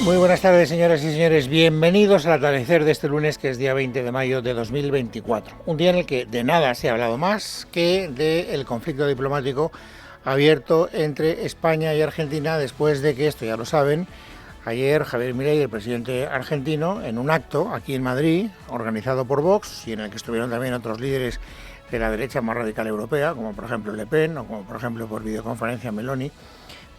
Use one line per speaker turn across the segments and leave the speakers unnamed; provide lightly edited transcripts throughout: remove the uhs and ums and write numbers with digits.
Muy buenas tardes, señoras y señores. Bienvenidos al atardecer de este lunes, que es día 20 de mayo de 2024. Un día en el que de nada se ha hablado más que del conflicto diplomático abierto entre España y Argentina, después de que, esto ya lo saben, ayer Javier Milei, el presidente argentino, en un acto aquí en Madrid, organizado por Vox, y en el que estuvieron también otros líderes de la derecha más radical europea, como por ejemplo Le Pen, o como por ejemplo por videoconferencia Meloni,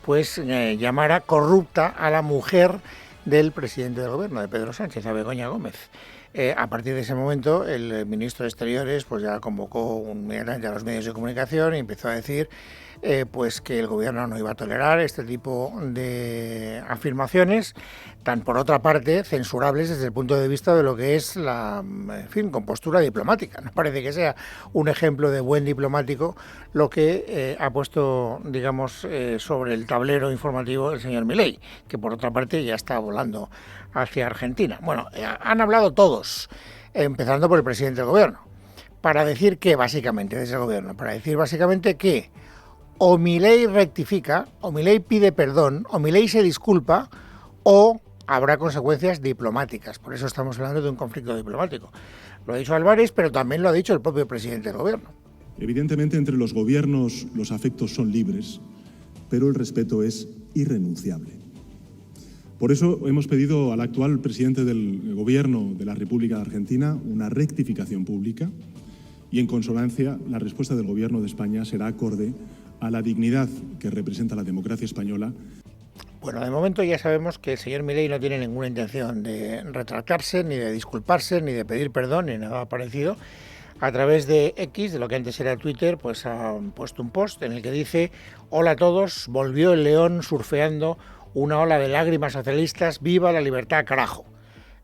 pues llamara corrupta a la mujer del presidente del gobierno, de Pedro Sánchez, a Begoña Gómez. A partir de ese momento, el ministro de Exteriores pues ya convocó inmediatamente a los medios de comunicación y empezó a decir pues que el gobierno no iba a tolerar este tipo de afirmaciones, tan por otra parte censurables desde el punto de vista de lo que es la, en fin, compostura diplomática. No parece que sea un ejemplo de buen diplomático lo que ha puesto, digamos, sobre el tablero informativo el señor Milei, que por otra parte ya está volando hacia Argentina. Bueno, han hablado todos, empezando por el presidente del gobierno, para decir que básicamente, desde el gobierno, para decir básicamente que o Milei rectifica, o Milei pide perdón, o Milei se disculpa, o habrá consecuencias diplomáticas. Por eso estamos hablando de un conflicto diplomático. Lo ha dicho Álvarez, pero también lo ha dicho el propio presidente del gobierno.
Evidentemente, entre los gobiernos los afectos son libres, pero el respeto es irrenunciable. Por eso hemos pedido al actual presidente del Gobierno de la República de Argentina una rectificación pública y, en consonancia, la respuesta del Gobierno de España será acorde a la dignidad que representa la democracia española.
Bueno, de momento ya sabemos que el señor Milei no tiene ninguna intención de retractarse, ni de disculparse, ni de pedir perdón, ni nada parecido. A través de X, de lo que antes era Twitter, pues ha puesto un post en el que dice: hola a todos, volvió el león surfeando una ola de lágrimas socialistas, viva la libertad, carajo.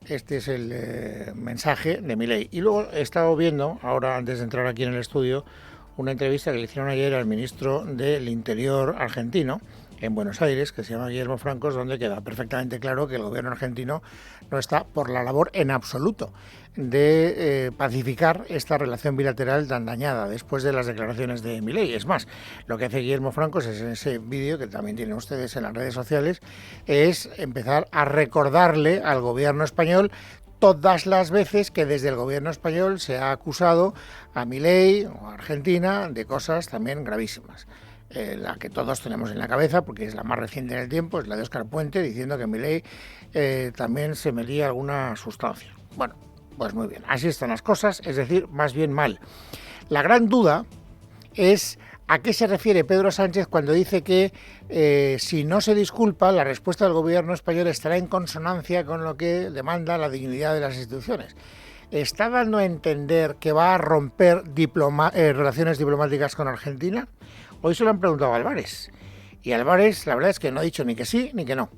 Este es el mensaje de Milei. Y luego he estado viendo, ahora antes de entrar aquí en el estudio, una entrevista que le hicieron ayer al ministro del Interior argentino en Buenos Aires, que se llama Guillermo Francos, donde queda perfectamente claro que el gobierno argentino no está por la labor en absoluto de pacificar esta relación bilateral tan dañada después de las declaraciones de Milei. Es más, lo que hace Guillermo Francos es, en ese vídeo, que también tienen ustedes en las redes sociales, es empezar a recordarle al gobierno español todas las veces que desde el gobierno español se ha acusado a Milei o a Argentina de cosas también gravísimas. La que todos tenemos en la cabeza, porque es la más reciente en el tiempo, es la de Óscar Puente, diciendo que Milei también se metía alguna sustancia. Bueno, pues muy bien, así están las cosas, es decir, más bien mal. La gran duda es a qué se refiere Pedro Sánchez cuando dice que si no se disculpa, la respuesta del gobierno español estará en consonancia con lo que demanda la dignidad de las instituciones. ¿Está dando a entender que va a romper relaciones diplomáticas con Argentina? Hoy se lo han preguntado a Álvarez, y Álvarez la verdad es que no ha dicho ni que sí ni que no.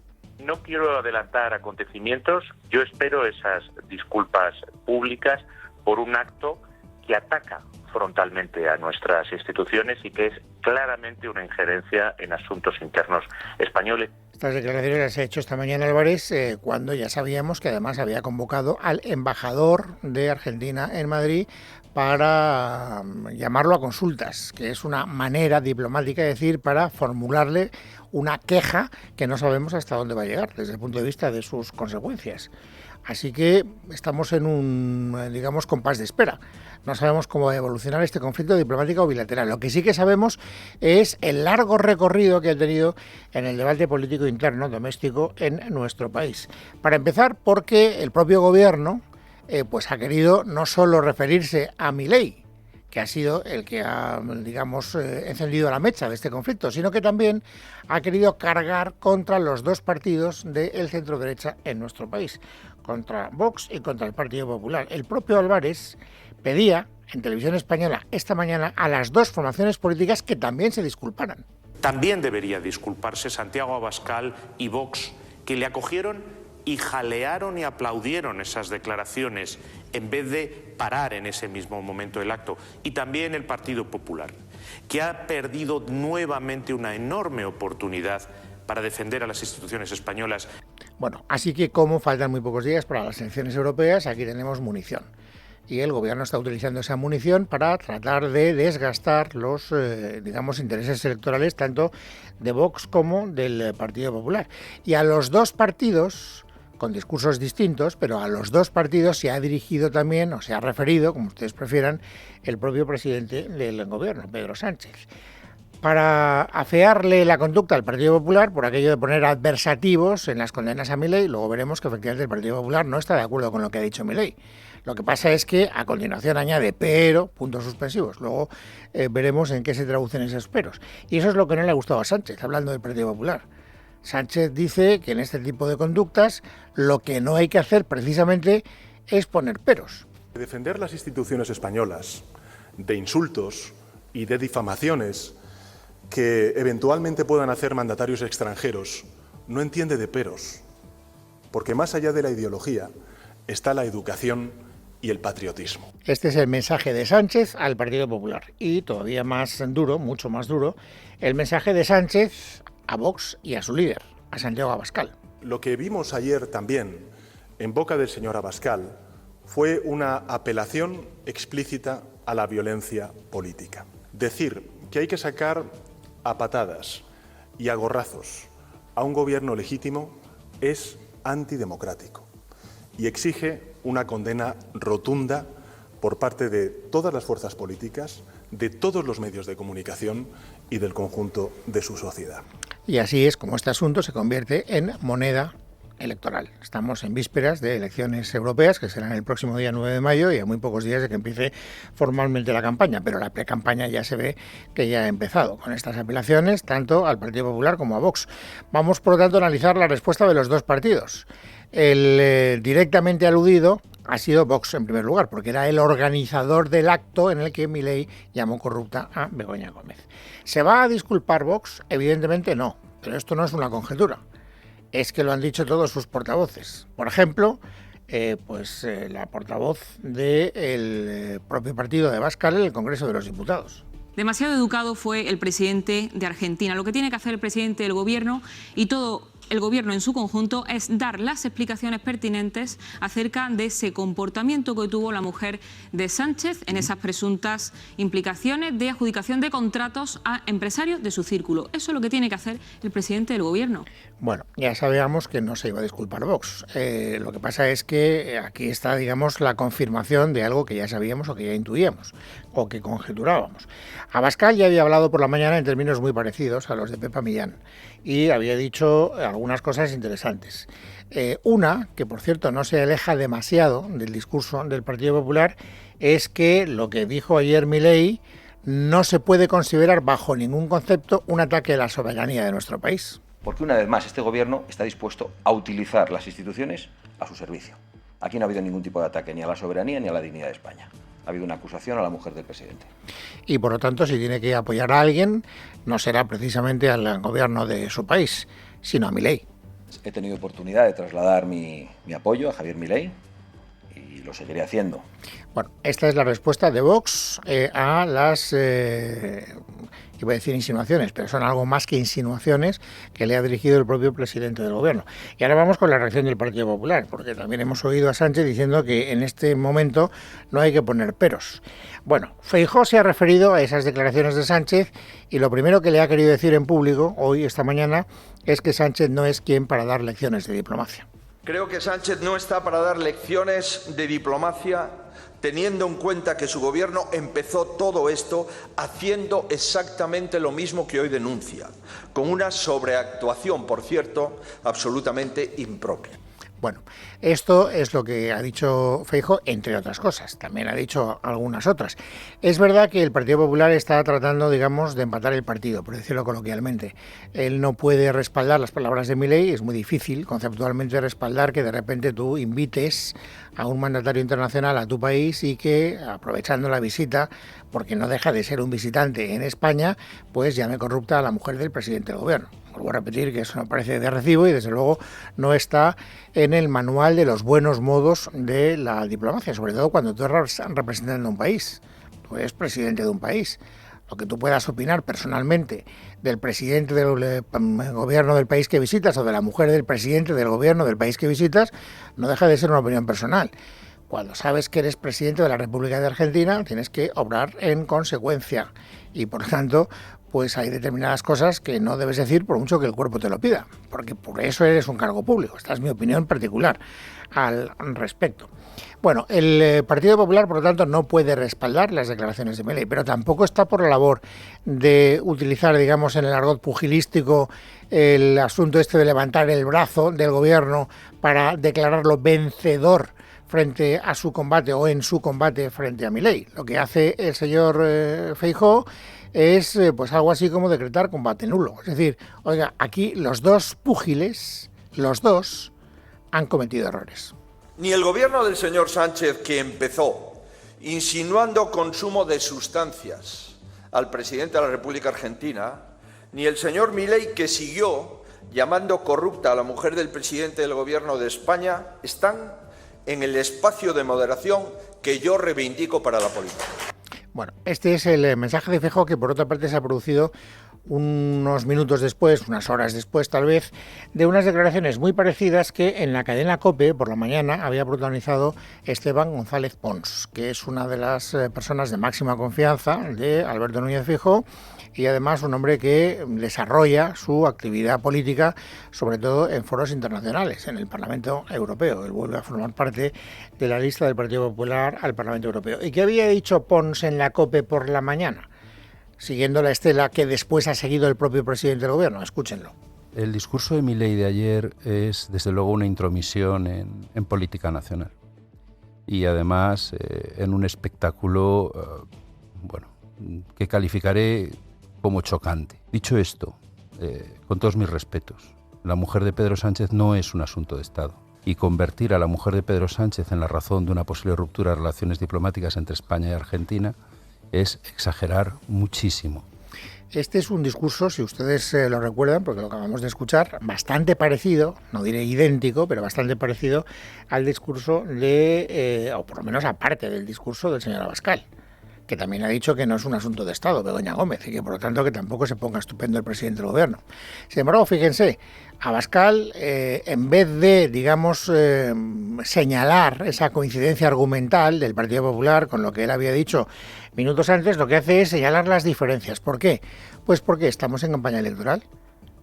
No quiero adelantar acontecimientos, yo espero esas disculpas públicas por un acto que ataca frontalmente a nuestras instituciones y que es claramente una injerencia en asuntos internos españoles.
Estas declaraciones las ha hecho esta mañana Álvarez cuando ya sabíamos que además había convocado al embajador de Argentina en Madrid para llamarlo a consultas, que es una manera diplomática de decir para formularle una queja que no sabemos hasta dónde va a llegar desde el punto de vista de sus consecuencias. Así que estamos en un, digamos, compás de espera. No sabemos cómo va a evolucionar este conflicto diplomático bilateral. Lo que sí que sabemos es el largo recorrido que ha tenido en el debate político interno doméstico en nuestro país. Para empezar, porque el propio gobierno pues ha querido no solo referirse a Milei, que ha sido el que ha, digamos, encendido la mecha de este conflicto, sino que también ha querido cargar contra los dos partidos del centro-derecha en nuestro país, contra Vox y contra el Partido Popular. El propio Álvarez pedía en televisión española esta mañana a las dos formaciones políticas que también se disculparan.
También debería disculparse Santiago Abascal y Vox, que le acogieron y jalearon y aplaudieron esas declaraciones en vez de parar en ese mismo momento el acto. Y también el Partido Popular, que ha perdido nuevamente una enorme oportunidad para defender a las instituciones españolas.
Bueno, así que como faltan muy pocos días para las elecciones europeas, aquí tenemos munición. y el gobierno está utilizando esa munición para tratar de desgastar los, intereses electorales tanto de Vox como del Partido Popular. Y a los dos partidos, con discursos distintos, pero a los dos partidos se ha dirigido también, o se ha referido, como ustedes prefieran, el propio presidente del gobierno, Pedro Sánchez, para afearle la conducta al Partido Popular por aquello de poner adversativos en las condenas a Milei. Luego veremos que efectivamente el Partido Popular no está de acuerdo con lo que ha dicho Milei. Lo que pasa es que a continuación añade pero, puntos suspensivos. Luego veremos en qué se traducen esos peros. Y eso es lo que no le ha gustado a Sánchez, hablando del Partido Popular. Sánchez dice que en este tipo de conductas lo que no hay que hacer precisamente es poner peros.
Defender las instituciones españolas de insultos y de difamaciones que eventualmente puedan hacer mandatarios extranjeros no entiende de peros, porque más allá de la ideología está la educación y el patriotismo.
Este es el mensaje de Sánchez al Partido Popular. Y todavía más duro, mucho más duro, el mensaje de Sánchez a Vox y a su líder, a Santiago Abascal.
Lo que vimos ayer también en boca del señor Abascal fue una apelación explícita a la violencia política. Decir que hay que sacar a patadas y a gorrazos a un gobierno legítimo es antidemocrático y exige una condena rotunda por parte de todas las fuerzas políticas, de todos los medios de comunicación y del conjunto de su sociedad.
Y así es como este asunto se convierte en moneda electoral. Estamos en vísperas de elecciones europeas, que serán el próximo día 9 de mayo, y a muy pocos días de que empiece formalmente la campaña, pero la pre-campaña ya se ve que ya ha empezado con estas apelaciones, tanto al Partido Popular como a Vox. Vamos, por lo tanto, a analizar la respuesta de los dos partidos. El directamente aludido ha sido Vox en primer lugar, porque era el organizador del acto en el que Milei llamó corrupta a Begoña Gómez. ¿Se va a disculpar Vox? Evidentemente no, pero esto no es una conjetura. Es que lo han dicho todos sus portavoces. Por ejemplo, la portavoz del propio partido de Abascal en el Congreso de los Diputados.
Demasiado educado fue el presidente de Argentina. Lo que tiene que hacer el presidente del gobierno y todo el gobierno en su conjunto es dar las explicaciones pertinentes acerca de ese comportamiento que tuvo la mujer de Sánchez en esas presuntas implicaciones de adjudicación de contratos a empresarios de su círculo. Eso es lo que tiene que hacer el presidente del gobierno.
Bueno, ya sabíamos que no se iba a disculpar Vox. Lo que pasa es que aquí está, digamos, la confirmación de algo que ya sabíamos o que ya intuíamos o que conjeturábamos. Abascal ya había hablado por la mañana en términos muy parecidos a los de Pepa Millán y había dicho algunas cosas interesantes. Una, que por cierto no se aleja demasiado del discurso del Partido Popular, es que lo que dijo ayer Milei no se puede considerar bajo ningún concepto un ataque a la soberanía de nuestro país.
Porque una vez más este gobierno está dispuesto a utilizar las instituciones a su servicio. Aquí no ha habido ningún tipo de ataque ni a la soberanía ni a la dignidad de España. Ha habido una acusación a la mujer del presidente.
Y por lo tanto, si tiene que apoyar a alguien, no será precisamente al gobierno de su país, sino a Milei.
He tenido oportunidad de trasladar mi apoyo a Javier Milei y lo seguiré haciendo.
Bueno, esta es la respuesta de Vox a las, iba a decir insinuaciones, pero son algo más que insinuaciones que le ha dirigido el propio presidente del gobierno. Y ahora vamos con la reacción del Partido Popular, porque también hemos oído a Sánchez diciendo que en este momento no hay que poner peros. Bueno, Feijóo se ha referido a esas declaraciones de Sánchez y lo primero que le ha querido decir en público, hoy, esta mañana, es que Sánchez no es quien para dar lecciones de diplomacia.
Creo que Sánchez no está para dar lecciones de diplomacia, teniendo en cuenta que su gobierno empezó todo esto haciendo exactamente lo mismo que hoy denuncia, con una sobreactuación, por cierto, absolutamente impropia.
Bueno, esto es lo que ha dicho Feijóo, entre otras cosas. También ha dicho algunas otras. Es verdad que el Partido Popular está tratando, digamos, de empatar el partido, por decirlo coloquialmente. Él no puede respaldar las palabras de Milei, es muy difícil conceptualmente respaldar que de repente tú invites a un mandatario internacional a tu país y que, aprovechando la visita, porque no deja de ser un visitante en España, pues llame corrupta a la mujer del presidente del gobierno. Vuelvo a repetir que eso no parece de recibo y desde luego no está en el manual de los buenos modos de la diplomacia, sobre todo cuando tú eres representante de un país, tú eres presidente de un país. Lo que tú puedas opinar personalmente del presidente del gobierno del país que visitas o de la mujer del presidente del gobierno del país que visitas no deja de ser una opinión personal. cuando sabes que eres presidente de la República de Argentina, tienes que obrar en consecuencia y, por lo tanto, pues hay determinadas cosas que no debes decir por mucho que el cuerpo te lo pida, porque por eso eres un cargo público. Esta es mi opinión particular al respecto. Bueno, el Partido Popular, por lo tanto, no puede respaldar las declaraciones de Milei, pero tampoco está por la labor de utilizar, digamos, en el argot pugilístico el asunto este de levantar el brazo del gobierno para declararlo vencedor frente a su combate o en su combate frente a Milei. Lo que hace el señor Feijóo es pues algo así como decretar combate nulo. Es decir, oiga, aquí los dos púgiles, los dos, han cometido errores.
Ni el gobierno del señor Sánchez, que empezó insinuando consumo de sustancias al presidente de la República Argentina, ni el señor Milei, que siguió llamando corrupta a la mujer del presidente del gobierno de España, están en el espacio de moderación que yo reivindico para la política.
Bueno, este es el mensaje de Feijóo, que por otra parte se ha producido unos minutos después, unas horas después tal vez, de unas declaraciones muy parecidas que en la cadena COPE por la mañana había protagonizado Esteban González Pons, que es una de las personas de máxima confianza de Alberto Núñez Feijóo y además un hombre que desarrolla su actividad política sobre todo en foros internacionales, en el Parlamento Europeo. Él vuelve a formar parte de la lista del Partido Popular al Parlamento Europeo. ¿Y qué había dicho Pons en la COPE por la mañana? Siguiendo la estela que después ha seguido el propio presidente del gobierno. Escúchenlo.
El discurso de Milei de ayer es, desde luego, una intromisión en política nacional. Y además, en un espectáculo, que calificaré como chocante. Dicho esto, con todos mis respetos, la mujer de Pedro Sánchez no es un asunto de Estado. Y convertir a la mujer de Pedro Sánchez en la razón de una posible ruptura de relaciones diplomáticas entre España y Argentina es exagerar muchísimo.
Este es un discurso, si ustedes lo recuerdan, porque lo acabamos de escuchar, bastante parecido, no diré idéntico, pero bastante parecido al discurso o por lo menos aparte del discurso del señor Abascal, que también ha dicho que no es un asunto de Estado, Begoña Gómez, y que por lo tanto que tampoco se ponga estupendo el presidente del gobierno. Sin embargo, fíjense, Abascal, en vez de, digamos, señalar esa coincidencia argumental del Partido Popular con lo que él había dicho minutos antes, lo que hace es señalar las diferencias. ¿Por qué? Pues porque estamos en campaña electoral.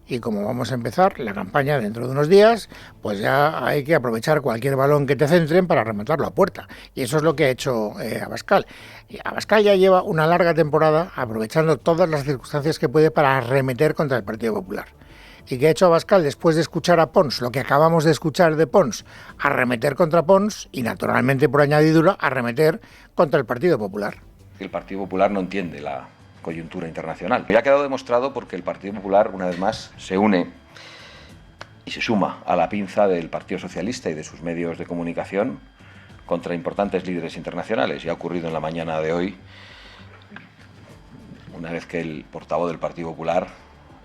Y como vamos a empezar la campaña dentro de unos días, pues ya hay que aprovechar cualquier balón que te centren para rematarlo a puerta. Y eso es lo que ha hecho Abascal. Y Abascal ya lleva una larga temporada aprovechando todas las circunstancias que puede para arremeter contra el Partido Popular. ¿Y qué ha hecho Abascal después de escuchar a Pons? Lo que acabamos de escuchar de Pons, arremeter contra Pons y, naturalmente, por añadidura, arremeter contra el Partido Popular.
El Partido Popular no entiende la coyuntura internacional. Ya ha quedado demostrado porque el Partido Popular, una vez más, se une y se suma a la pinza del Partido Socialista y de sus medios de comunicación contra importantes líderes internacionales. Ya ha ocurrido en la mañana de hoy, una vez que el portavoz del Partido Popular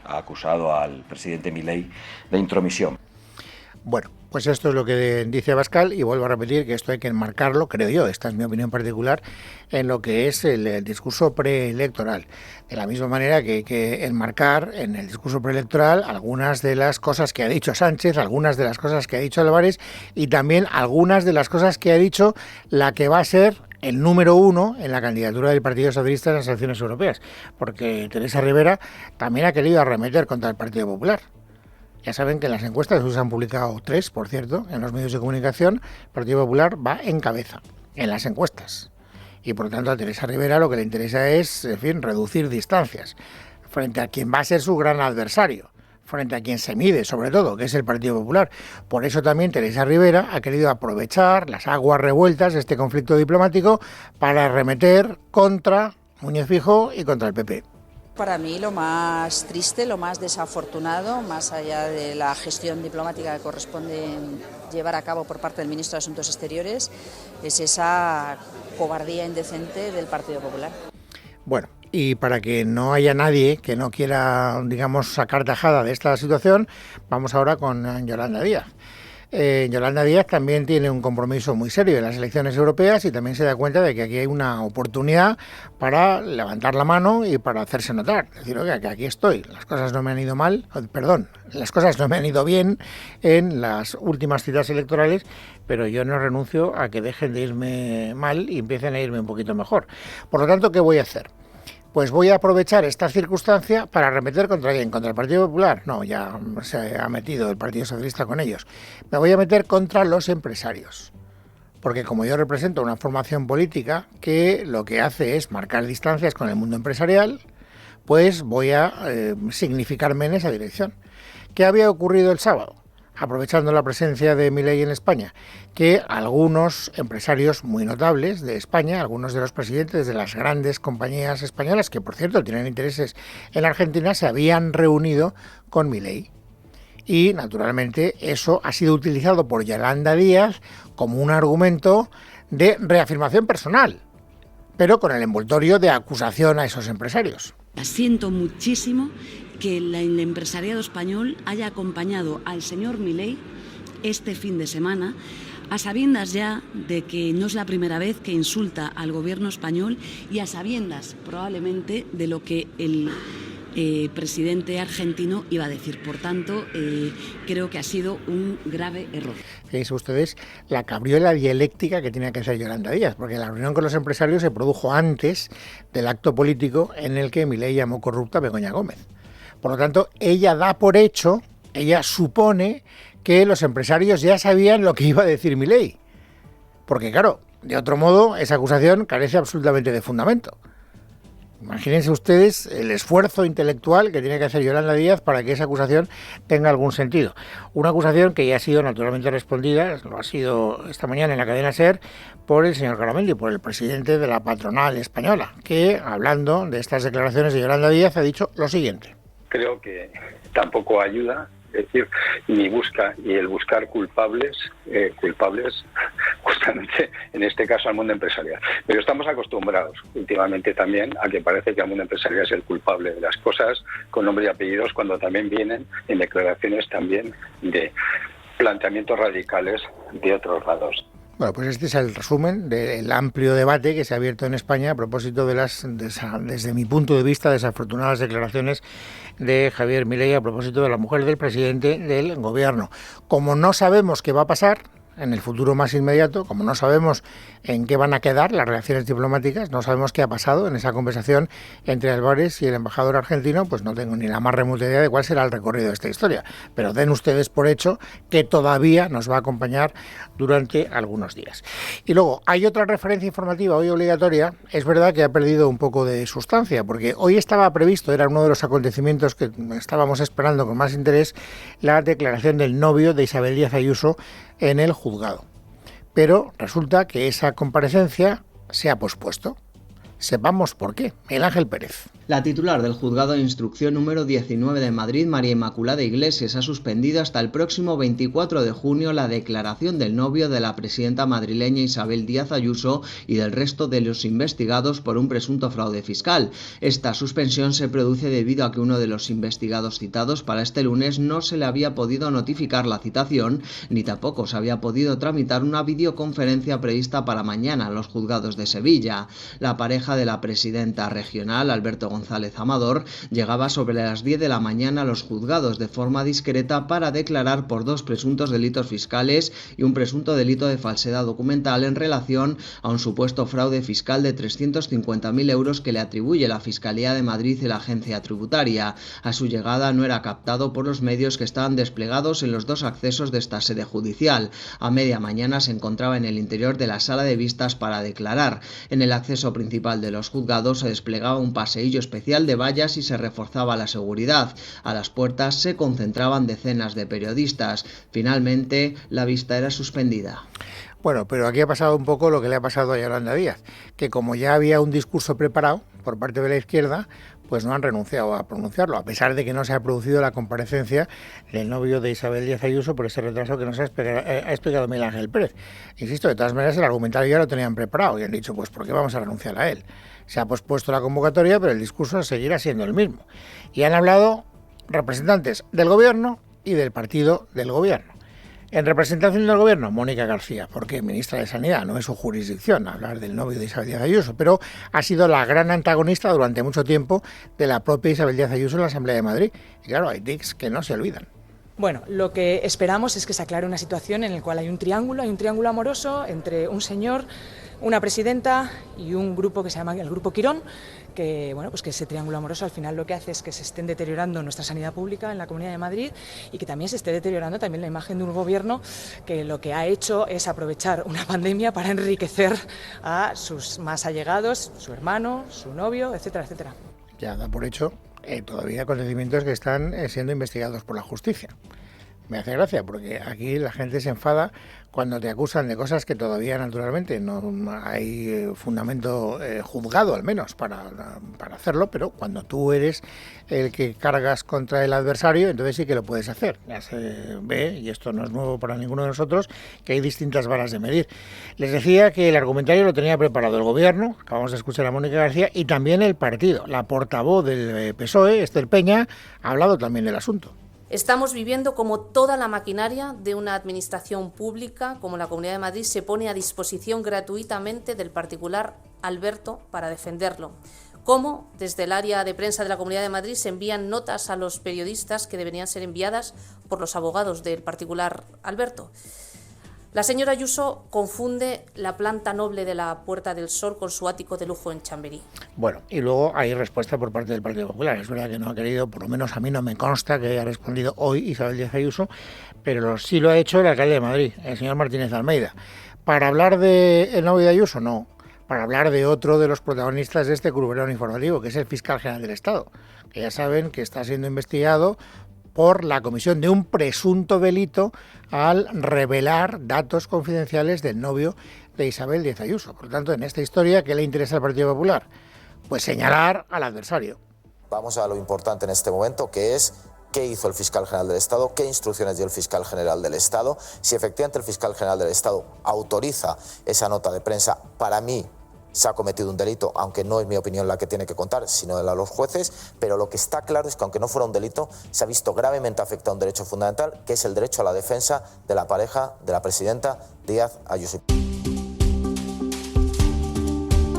ha acusado al presidente Milei de intromisión.
Bueno, pues esto es lo que dice Abascal y vuelvo a repetir que esto hay que enmarcarlo, creo yo, esta es mi opinión particular, en lo que es el discurso preelectoral. De la misma manera que hay que enmarcar en el discurso preelectoral algunas de las cosas que ha dicho Sánchez, algunas de las cosas que ha dicho Álvarez y también algunas de las cosas que ha dicho la que va a ser el número 1 en la candidatura del Partido Socialista en las elecciones europeas, porque Teresa Rivera también ha querido arremeter contra el Partido Popular. Ya saben que en las encuestas, se han publicado 3, por cierto, en los medios de comunicación, el Partido Popular va en cabeza, en las encuestas. Y por lo tanto a Teresa Rivera lo que le interesa es, en fin, reducir distancias frente a quien va a ser su gran adversario, frente a quien se mide, sobre todo, que es el Partido Popular. Por eso también Teresa Rivera ha querido aprovechar las aguas revueltas de este conflicto diplomático para arremeter contra Núñez Feijóo y contra el PP.
Para mí lo más triste, lo más desafortunado, más allá de la gestión diplomática que corresponde llevar a cabo por parte del ministro de Asuntos Exteriores, es esa cobardía indecente del Partido Popular.
Bueno, y para que no haya nadie que no quiera, digamos, sacar tajada de esta situación, vamos ahora con Yolanda Díaz. Yolanda Díaz también tiene un compromiso muy serio en las elecciones europeas y también se da cuenta de que aquí hay una oportunidad para levantar la mano y para hacerse notar. Es decir, oiga, que aquí estoy, las cosas no me han ido mal, las cosas no me han ido bien en las últimas citas electorales, pero yo no renuncio a que dejen de irme mal y empiecen a irme un poquito mejor. Por lo tanto, ¿qué voy a hacer? Pues voy a aprovechar esta circunstancia para arremeter ¿contra quién? ¿Contra el Partido Popular? No, ya se ha metido el Partido Socialista con ellos. Me voy a meter contra los empresarios. Porque como yo represento una formación política que lo que hace es marcar distancias con el mundo empresarial, pues voy a significarme en esa dirección. ¿Qué había ocurrido el sábado? Aprovechando la presencia de Milei en España, que algunos empresarios muy notables de España, algunos de los presidentes de las grandes compañías españolas, que por cierto tienen intereses en Argentina, se habían reunido con Milei. Y naturalmente eso ha sido utilizado por Yolanda Díaz como un argumento de reafirmación personal, pero con el envoltorio de acusación a esos empresarios.
Siento muchísimo que el empresariado español haya acompañado al señor Milei este fin de semana, a sabiendas ya de que no es la primera vez que insulta al gobierno español y a sabiendas probablemente de lo que el presidente argentino iba a decir. Por tanto, creo que ha sido un grave error.
Fíjense ustedes la cabriola dialéctica que tiene que hacer Yolanda Díaz, porque la reunión con los empresarios se produjo antes del acto político en el que Milei llamó corrupta a Begoña Gómez. Por lo tanto, ella da por hecho, ella supone que los empresarios ya sabían lo que iba a decir Milei. Porque claro, de otro modo, esa acusación carece absolutamente de fundamento. Imagínense ustedes el esfuerzo intelectual que tiene que hacer Yolanda Díaz para que esa acusación tenga algún sentido. Una acusación que ya ha sido naturalmente respondida, lo ha sido esta mañana en la cadena SER, por el señor Garamendi, por el presidente de la patronal española, que hablando de estas declaraciones de Yolanda Díaz ha dicho lo siguiente.
Creo que tampoco ayuda, es decir, ni busca, y el buscar culpables justamente en este caso al mundo empresarial. Pero estamos acostumbrados últimamente también a que parece que el mundo empresarial es el culpable de las cosas con nombre y apellidos, cuando también vienen en declaraciones también de planteamientos radicales de otros lados.
Bueno, pues este es el resumen del amplio debate que se ha abierto en España a propósito de desde mi punto de vista, desafortunadas declaraciones de Javier Milei a propósito de la mujer del presidente del gobierno. Como no sabemos qué va a pasar en el futuro más inmediato, como no sabemos en qué van a quedar las relaciones diplomáticas, no sabemos qué ha pasado en esa conversación entre Álvarez y el embajador argentino, pues no tengo ni la más remota idea de cuál será el recorrido de esta historia. Pero den ustedes por hecho que todavía nos va a acompañar durante algunos días. Y luego, hay otra referencia informativa hoy obligatoria. Es verdad que ha perdido un poco de sustancia, porque hoy estaba previsto, era uno de los acontecimientos que estábamos esperando con más interés, la declaración del novio de Isabel Díaz Ayuso en el juzgado. Pero resulta que esa comparecencia se ha pospuesto. Sepamos por qué. Miguel Ángel Pérez.
La titular del Juzgado de Instrucción número 19 de Madrid, María Inmaculada Iglesias, ha suspendido hasta el próximo 24 de junio la declaración del novio de la presidenta madrileña Isabel Díaz Ayuso y del resto de los investigados por un presunto fraude fiscal. Esta suspensión se produce debido a que uno de los investigados citados para este lunes no se le había podido notificar la citación, ni tampoco se había podido tramitar una videoconferencia prevista para mañana en los juzgados de Sevilla. La pareja de la presidenta regional, Alberto González Amador, llegaba sobre las 10 de la mañana a los juzgados de forma discreta para declarar por dos presuntos delitos fiscales y un presunto delito de falsedad documental en relación a un supuesto fraude fiscal de 350.000 euros que le atribuye la Fiscalía de Madrid y la Agencia Tributaria. A su llegada no era captado por los medios que estaban desplegados en los dos accesos de esta sede judicial. A media mañana se encontraba en el interior de la sala de vistas para declarar. En el acceso principal de los juzgados se desplegaba un paseillo especial de vallas y se reforzaba la seguridad. A las puertas se concentraban decenas de periodistas. Finalmente, la vista era suspendida.
Bueno, pero aquí ha pasado un poco lo que le ha pasado a Yolanda Díaz, que como ya había un discurso preparado por parte de la izquierda, pues no han renunciado a pronunciarlo, a pesar de que no se ha producido la comparecencia del novio de Isabel Díaz Ayuso por ese retraso que nos ha explicado Miguel Ángel Pérez. Insisto, de todas maneras el argumentario ya lo tenían preparado y han dicho, pues ¿por qué vamos a renunciar a él? Se ha pospuesto la convocatoria, pero el discurso seguirá siendo el mismo. Y han hablado representantes del gobierno y del partido del gobierno. En representación del Gobierno, Mónica García, porque ministra de Sanidad, no es su jurisdicción hablar del novio de Isabel Díaz Ayuso, pero ha sido la gran antagonista durante mucho tiempo de la propia Isabel Díaz Ayuso en la Asamblea de Madrid. Y claro, hay tics que no se olvidan.
Bueno, lo que esperamos es que se aclare una situación en la cual hay un triángulo amoroso entre un señor, una presidenta y un grupo que se llama el Grupo Quirón, que bueno, pues que ese triángulo amoroso al final lo que hace es que se estén deteriorando nuestra sanidad pública en la Comunidad de Madrid y que también se esté deteriorando también la imagen de un gobierno que lo que ha hecho es aprovechar una pandemia para enriquecer a sus más allegados, su hermano, su novio, etcétera, etcétera.
Ya da por hecho todavía acontecimientos que están siendo investigados por la justicia. Me hace gracia porque aquí la gente se enfada cuando te acusan de cosas que todavía naturalmente no hay fundamento juzgado al menos para hacerlo, pero cuando tú eres el que cargas contra el adversario, entonces sí que lo puedes hacer. Ya se ve, y esto no es nuevo para ninguno de nosotros, que hay distintas varas de medir. Les decía que el argumentario lo tenía preparado el Gobierno, acabamos de escuchar a Mónica García, y también el partido. La portavoz del PSOE, Esther Peña, ha hablado también del asunto.
Estamos viviendo como toda la maquinaria de una administración pública, como la Comunidad de Madrid, se pone a disposición gratuitamente del particular Alberto para defenderlo. Como desde el área de prensa de la Comunidad de Madrid se envían notas a los periodistas que deberían ser enviadas por los abogados del particular Alberto. La señora Ayuso confunde la planta noble de la Puerta del Sol con su ático de lujo en Chamberí.
Bueno, y luego hay respuesta por parte del Partido Popular. Es verdad que no ha querido, por lo menos a mí no me consta que haya respondido hoy Isabel Díaz Ayuso, pero sí lo ha hecho el alcalde de Madrid, el señor Martínez Almeida. ¿Para hablar del novio de Ayuso? No. Para hablar de otro de los protagonistas de este curberón informativo, que es el fiscal general del Estado, que ya saben que está siendo investigado por la comisión de un presunto delito al revelar datos confidenciales del novio de Isabel Díaz Ayuso. Por lo tanto, en esta historia, ¿qué le interesa al Partido Popular? Pues señalar al adversario.
Vamos a lo importante en este momento, que es qué hizo el fiscal general del Estado, qué instrucciones dio el fiscal general del Estado, si efectivamente el fiscal general del Estado autoriza esa nota de prensa. Para mí se ha cometido un delito, aunque no es mi opinión la que tiene que contar, sino la de los jueces, pero lo que está claro es que aunque no fuera un delito, se ha visto gravemente afectado un derecho fundamental, que es el derecho a la defensa de la pareja de la presidenta Díaz Ayuso.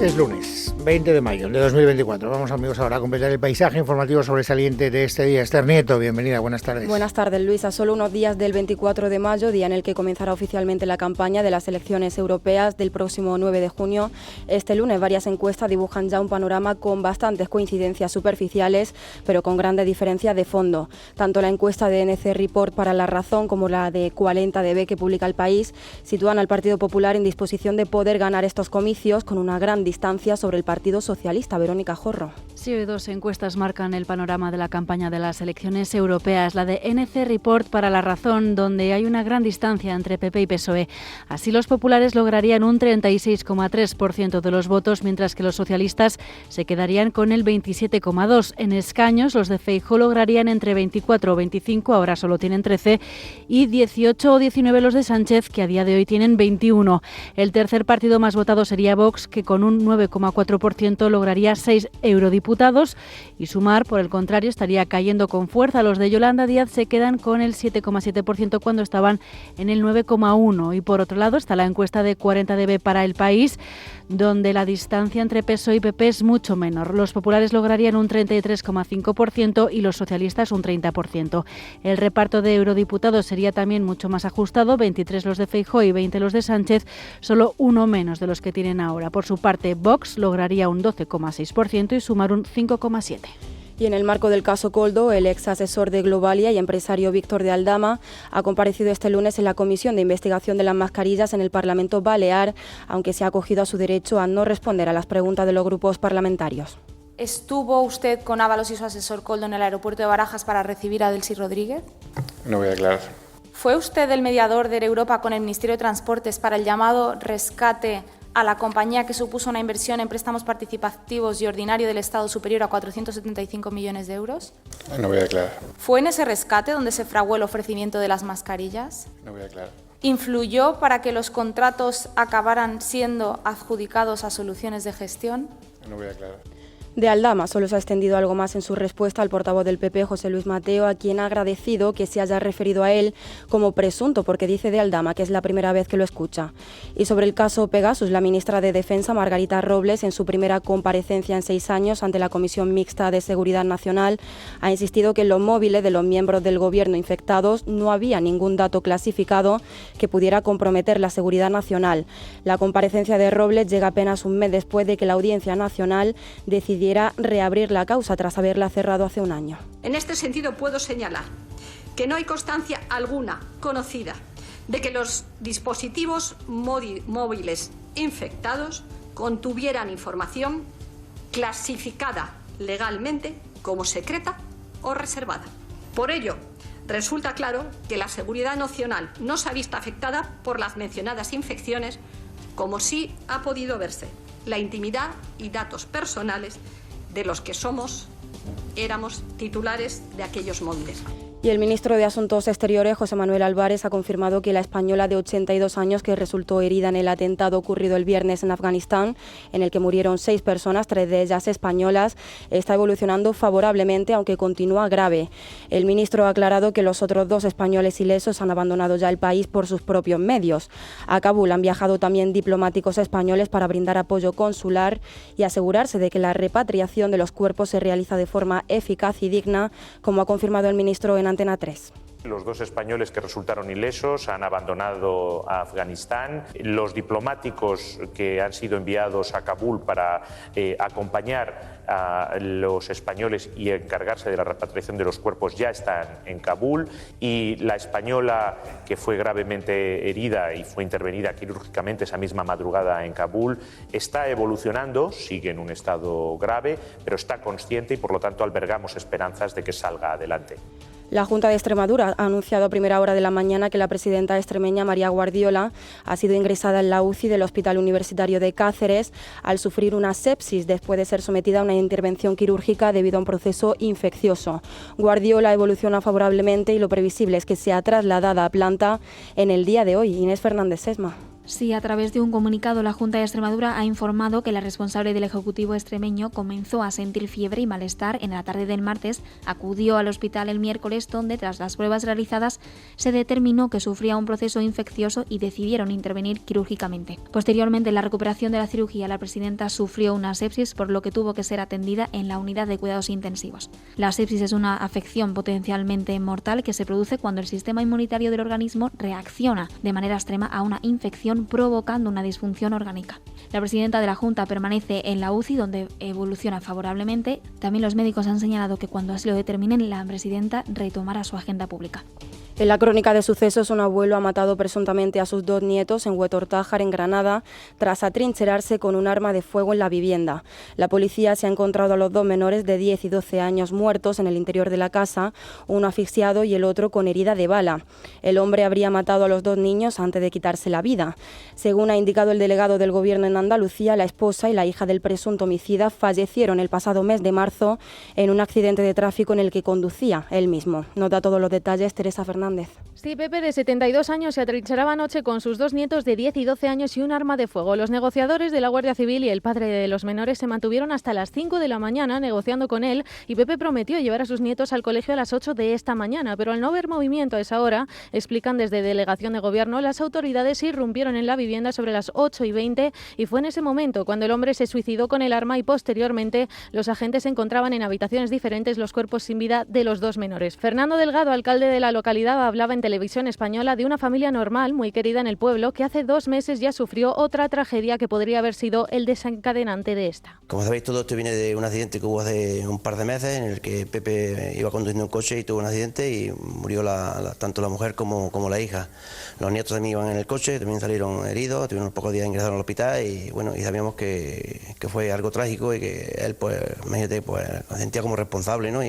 Es lunes, 20 de mayo de 2024. Vamos, amigos, ahora a completar el paisaje informativo sobresaliente de este día. Esther Nieto, bienvenida, buenas tardes.
Buenas tardes, Luis. A solo unos días del 24 de mayo, día en el que comenzará oficialmente la campaña de las elecciones europeas del próximo 9 de junio, este lunes varias encuestas dibujan ya un panorama con bastantes coincidencias superficiales, pero con grandes diferencias de fondo. Tanto la encuesta de NC Report para La Razón como la de 40DB que publica El País sitúan al Partido Popular en disposición de poder ganar estos comicios con una gran distancia sobre el Partido Socialista. Verónica Jorro.
Sí, hoy dos encuestas marcan el panorama de la campaña de las elecciones europeas. La de NC Report para La Razón, donde hay una gran distancia entre PP y PSOE. Así los populares lograrían un 36,3% de los votos, mientras que los socialistas se quedarían con el 27,2%. En escaños, los de Feijóo lograrían entre 24 o 25, ahora solo tienen 13, y 18 o 19 los de Sánchez, que a día de hoy tienen 21. El tercer partido más votado sería Vox, que con un 9,4% lograría 6 eurodiputados, y Sumar, por el contrario, estaría cayendo con fuerza. Los de Yolanda Díaz se quedan con el 7,7% cuando estaban en el 9,1%. Y por otro lado está la encuesta de 40DB para El País, donde la distancia entre PSOE y PP es mucho menor. Los populares lograrían un 33,5% y los socialistas un 30%. El reparto de eurodiputados sería también mucho más ajustado, 23 los de Feijóo y 20 los de Sánchez, solo uno menos de los que tienen ahora. Por su parte, Vox lograría un 12,6% y Sumar un 5,7%.
Y en el marco del caso Koldo, el ex asesor de Globalia y empresario Víctor de Aldama ha comparecido este lunes en la Comisión de Investigación de las Mascarillas en el Parlamento Balear, aunque se ha acogido a su derecho a no responder a las preguntas de los grupos parlamentarios.
¿Estuvo usted con Ábalos y su asesor Koldo en el aeropuerto de Barajas para recibir a Delcy Rodríguez?
No voy a aclarar.
¿Fue usted el mediador de Europa con el Ministerio de Transportes para el llamado rescate a la compañía que supuso una inversión en préstamos participativos y ordinario del Estado superior a 475 millones de euros?
No voy a aclarar.
¿Fue en ese rescate donde se fraguó el ofrecimiento de las mascarillas?
No voy a aclarar.
¿Influyó para que los contratos acabaran siendo adjudicados a Soluciones de Gestión?
No voy a aclarar.
De Aldama solo se ha extendido algo más en su respuesta al portavoz del PP, José Luis Mateo, a quien ha agradecido que se haya referido a él como presunto, porque dice de Aldama que es la primera vez que lo escucha. Y sobre el caso Pegasus, la ministra de Defensa, Margarita Robles, en su primera comparecencia en 6 años ante la Comisión Mixta de Seguridad Nacional, ha insistido que en los móviles de los miembros del Gobierno infectados no había ningún dato clasificado que pudiera comprometer la seguridad nacional. La comparecencia de Robles llega apenas un mes después de que la Audiencia Nacional decidiera reabrir la causa tras haberla cerrado hace un año.
En este sentido puedo señalar que no hay constancia alguna conocida de que los dispositivos móviles infectados contuvieran información clasificada legalmente como secreta o reservada. Por ello, resulta claro que la seguridad nacional no se ha visto afectada por las mencionadas infecciones, como sí ha podido verse la intimidad y datos personales de los que éramos titulares de aquellos móviles.
Y el ministro de Asuntos Exteriores, José Manuel Álvarez, ha confirmado que la española de 82 años que resultó herida en el atentado ocurrido el viernes en Afganistán, en el que murieron 6 personas, 3 de ellas españolas, está evolucionando favorablemente, aunque continúa grave. El ministro ha aclarado que los otros 2 españoles ilesos han abandonado ya el país por sus propios medios. A Kabul han viajado también diplomáticos españoles para brindar apoyo consular y asegurarse de que la repatriación de los cuerpos se realiza de forma eficaz y digna, como ha confirmado el ministro en Antena 3.
Los 2 españoles que resultaron ilesos han abandonado a Afganistán. Los diplomáticos que han sido enviados a Kabul para acompañar a los españoles y encargarse de la repatriación de los cuerpos ya están en Kabul. Y la española que fue gravemente herida y fue intervenida quirúrgicamente esa misma madrugada en Kabul está evolucionando, sigue en un estado grave, pero está consciente y por lo tanto albergamos esperanzas de que salga adelante.
La Junta de Extremadura ha anunciado a primera hora de la mañana que la presidenta extremeña María Guardiola ha sido ingresada en la UCI del Hospital Universitario de Cáceres al sufrir una sepsis después de ser sometida a una intervención quirúrgica debido a un proceso infeccioso. Guardiola evoluciona favorablemente y lo previsible es que sea trasladada a planta en el día de hoy. Inés Fernández Sesma.
Sí, a través de un comunicado, la Junta de Extremadura ha informado que la responsable del Ejecutivo extremeño comenzó a sentir fiebre y malestar en la tarde del martes, acudió al hospital el miércoles, donde tras las pruebas realizadas se determinó que sufría un proceso infeccioso y decidieron intervenir quirúrgicamente. Posteriormente, en la recuperación de la cirugía, la presidenta sufrió una sepsis, por lo que tuvo que ser atendida en la unidad de cuidados intensivos. La sepsis es una afección potencialmente mortal que se produce cuando el sistema inmunitario del organismo reacciona de manera extrema a una infección, provocando una disfunción orgánica. La presidenta de la Junta permanece en la UCI, donde evoluciona favorablemente. También los médicos han señalado que cuando así lo determinen, la presidenta retomará su agenda pública.
En la crónica de sucesos, un abuelo ha matado presuntamente a sus 2 nietos en Huetortájar, en Granada, tras atrincherarse con un arma de fuego en la vivienda. La policía se ha encontrado a los 2 menores de 10 y 12 años muertos en el interior de la casa, uno asfixiado y el otro con herida de bala. El hombre habría matado a los 2 niños antes de quitarse la vida. Según ha indicado el delegado del Gobierno en Andalucía, la esposa y la hija del presunto homicida fallecieron el pasado mes de marzo en un accidente de tráfico en el que conducía él mismo. Nos da todos los detalles Teresa Fernández.
Sí, Pepe, de 72 años, se atrincheraba anoche con sus 2 nietos de 10 y 12 años y un arma de fuego. Los negociadores de la Guardia Civil y el padre de los menores se mantuvieron hasta las 5 de la mañana negociando con él, y Pepe prometió llevar a sus nietos al colegio a las 8 de esta mañana, pero al no haber movimiento a esa hora, explican desde Delegación de Gobierno, las autoridades irrumpieron en la vivienda sobre las 8:20 y fue en ese momento cuando el hombre se suicidó con el arma y posteriormente los agentes encontraban en habitaciones diferentes los cuerpos sin vida de los 2 menores. Fernando Delgado, alcalde de la localidad, hablaba en Televisión Española de una familia normal, muy querida en el pueblo, que hace 2 meses ya sufrió otra tragedia que podría haber sido el desencadenante de esta.
Como sabéis, todo esto viene de un accidente que hubo hace un par de meses, en el que Pepe iba conduciendo un coche y tuvo un accidente y murió tanto la mujer como la hija. Los nietos también iban en el coche, también salieron heridos, tuvieron unos pocos días ingresados al hospital y bueno, y sabíamos que fue algo trágico y que él, pues, imagínate, pues, se sentía como responsable, ¿no?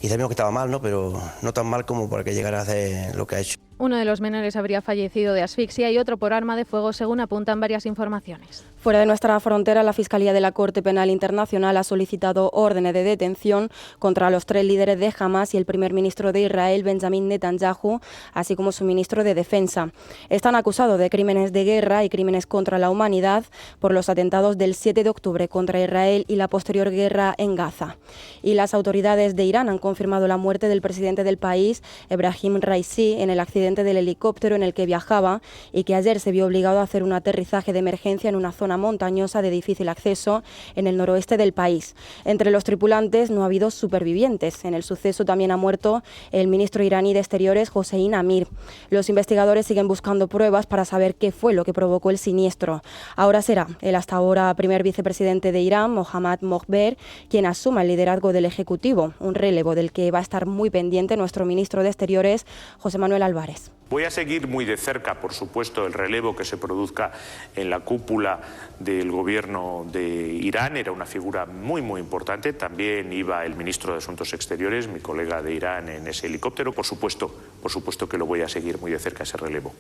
Y sabíamos que estaba mal, ¿no? Pero no tan mal como para que llegara a hacer lo que ha hecho.
Uno de los menores habría fallecido de asfixia y otro por arma de fuego, según apuntan varias informaciones.
Fuera de nuestra frontera, la Fiscalía de la Corte Penal Internacional ha solicitado órdenes de detención contra los 3 líderes de Hamas y el primer ministro de Israel, Benjamin Netanyahu, así como su ministro de Defensa. Están acusados de crímenes de guerra y crímenes contra la humanidad por los atentados del 7 de octubre contra Israel y la posterior guerra en Gaza. Y las autoridades de Irán han confirmado la muerte del presidente del país, Ebrahim Raisi, en el accidente del helicóptero en el que viajaba y que ayer se vio obligado a hacer un aterrizaje de emergencia en una zona montañosa de difícil acceso en el noroeste del país. Entre los tripulantes no ha habido supervivientes. En el suceso también ha muerto el ministro iraní de Exteriores, Hossein Amir. Los investigadores siguen buscando pruebas para saber qué fue lo que provocó el siniestro. Ahora será el hasta ahora primer vicepresidente de Irán, Mohammad Moghber, quien asuma el liderazgo del Ejecutivo, un relevo del que va a estar muy pendiente nuestro ministro de Exteriores, José Manuel Álvarez.
Voy a seguir muy de cerca, por supuesto, el relevo que se produzca en la cúpula del gobierno de Irán. Era una figura muy, muy importante. También iba el ministro de Asuntos Exteriores, mi colega de Irán, en ese helicóptero. Por supuesto que lo voy a seguir muy de cerca, ese relevo.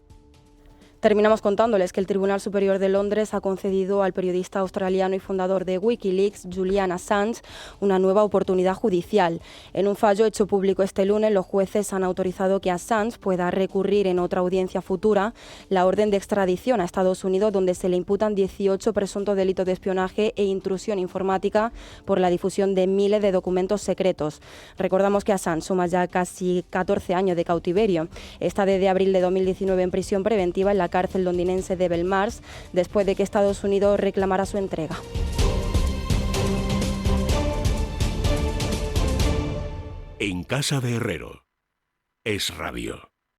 Terminamos contándoles que el Tribunal Superior de Londres ha concedido al periodista australiano y fundador de Wikileaks, Julian Assange, una nueva oportunidad judicial. En un fallo hecho público este lunes, los jueces han autorizado que Assange pueda recurrir en otra audiencia futura la orden de extradición a Estados Unidos, donde se le imputan 18 presuntos delitos de espionaje e intrusión informática por la difusión de miles de documentos secretos. Recordamos que Assange suma ya casi 14 años de cautiverio. Está desde abril de 2019 en prisión preventiva en la cárcel londinense de Belmarsh, después de que Estados Unidos reclamara su entrega.
En casa de Herrero, Es Radio.